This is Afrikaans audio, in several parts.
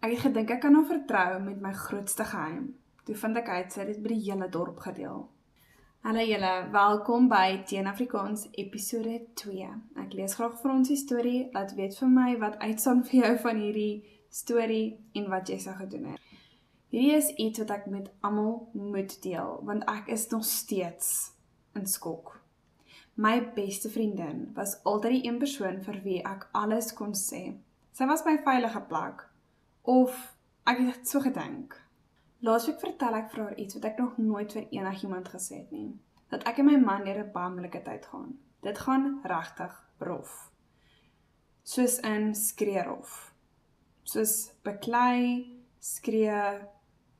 Ek het gedink ek kan hom vertrou met my grootste geheim. Toe vind ek uit sy het dit by die hele dorp gedeel. Hallo julle, welkom by Teen Afrikaans episode 2. Ek lees graag vir ons die storie, laat weet vir my wat uitstaan vir jou van hierdie storie en wat jy sou gedoen het. Hierdie is iets wat ek met almal moet deel, want ek is nog steeds in skok. My beste vriendin was altyd die een persoon vir wie ek alles kon sê. Sy was my veilige plek, of ek het so gedink. Laasweek vertel ek vir haar iets wat ek nog nooit vir enigiemand gesê het nie. Dat ek en my man deur 'n baie moeilike tyd gaan. Dit gaan regtig rof. Soos in skreerof. Soos beklei, skree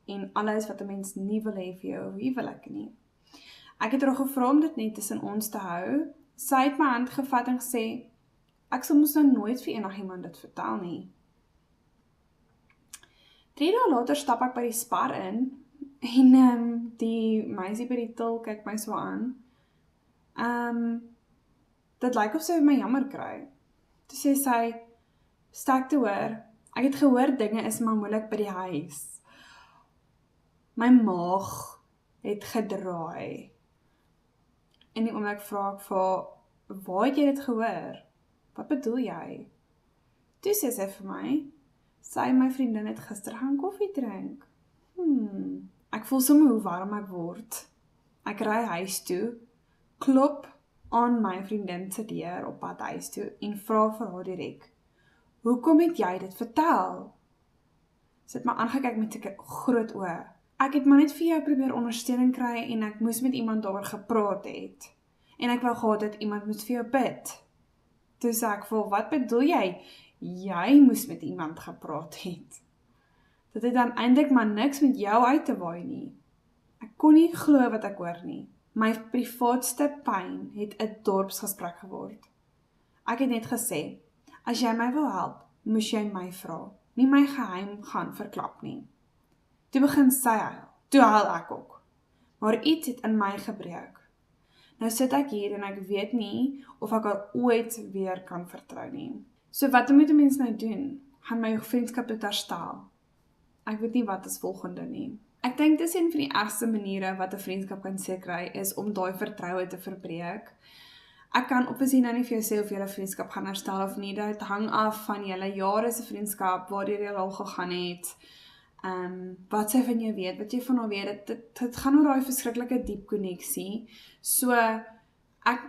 en alles wat 'n mens nie wil hê vir jou huwelik nie. Ek het haar gevra om dit net tussen ons te hou. Sy het my hand gevat en gesê, ek sal mos nou nooit vir enigiemand dit vertel nie. 3 dae later stap ek by die Spar in en die meisie by die til kyk my so aan. Dit lyk of sy my jammer kry. Toe sê sy, sterk te hoor, ek het gehoor dinge is maar moeilik by die huis. My maag het gedraai. En die oomblik vra ek vir, waar het jy dit gehoor? Wat bedoel jy? Toe sê sy vir my, sy en my vriendin het gister gaan koffie drink. Ek voel sommer hoe warm ek word. Ek ry huis toe, klop aan my vriendin se deur op pad huis toe en vra vir haar direk, hoekom het jy dit vertel? Sy het my aangekyk met 'n groot oë. Ek het maar net vir jou probeer ondersteuning kry en ek moes met iemand daaroor gepraat het. En ek wou gehad het iemand moet vir jou bid. Toe sê ek vir, wat bedoel jy? Jy moes met iemand gepraat het. Dit het dan eintlik maar niks met jou uit te waai nie. Ek kon nie glo wat ek hoor nie. My privaatste pyn het 'n dorpsgesprek geword. Ek het net gesê, as jy my wil help, moes jy my vra, nie my geheim gaan verklap nie. Toe begin sy huil, toe huil ek ook. Maar iets het in my gebreek. Nou sit ek hier en ek weet nie of ek haar ooit weer kan vertrou nie. So wat moet 'n mens nou doen? Gaan my vriendskap dit herstel? Ek weet nie wat is volgende nie. Ek dink dis een van die ergste maniere wat 'n vriendskap kan seker is om daai vertroue te verbreek. Ek kan obviously nou nie vir jou sê of julle vriendskap gaan herstel of nie. Dit hang af van julle jare se vriendskap, waardeur julle al gegaan het. Wat sy van jou weet, wat jy van haar weet, dit gaan oor daai verskriklike diep konneksie. So, ek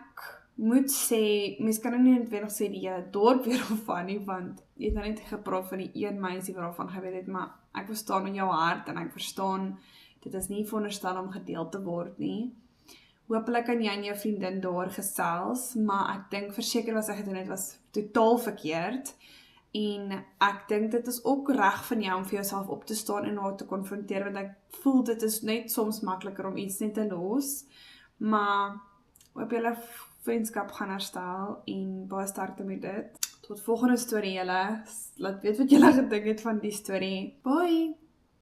moet sê, mens kan nie noodwendig sê die hele dorp weer van nie, want jy het nou net gepraat van die een meisie waarvan geweet het, maar ek verstaan in jou hart en ek verstaan, dit is nie veronderstel om gedeel te word nie. Hoopelik kan jy en jou vriendin daar gesels, maar ek dink verseker wat sy gedoen het was totaal verkeerd. En ek dink dit is ook reg van jou om vir jouself op te staan en haar te konfronteer, want ek voel dit is net soms makliker om iets net te los, maar hoop julle vriendskap gaan herstel en baie sterkte met dit. Tot volgende storie julle, laat weet wat julle gedink het van die storie. Bye!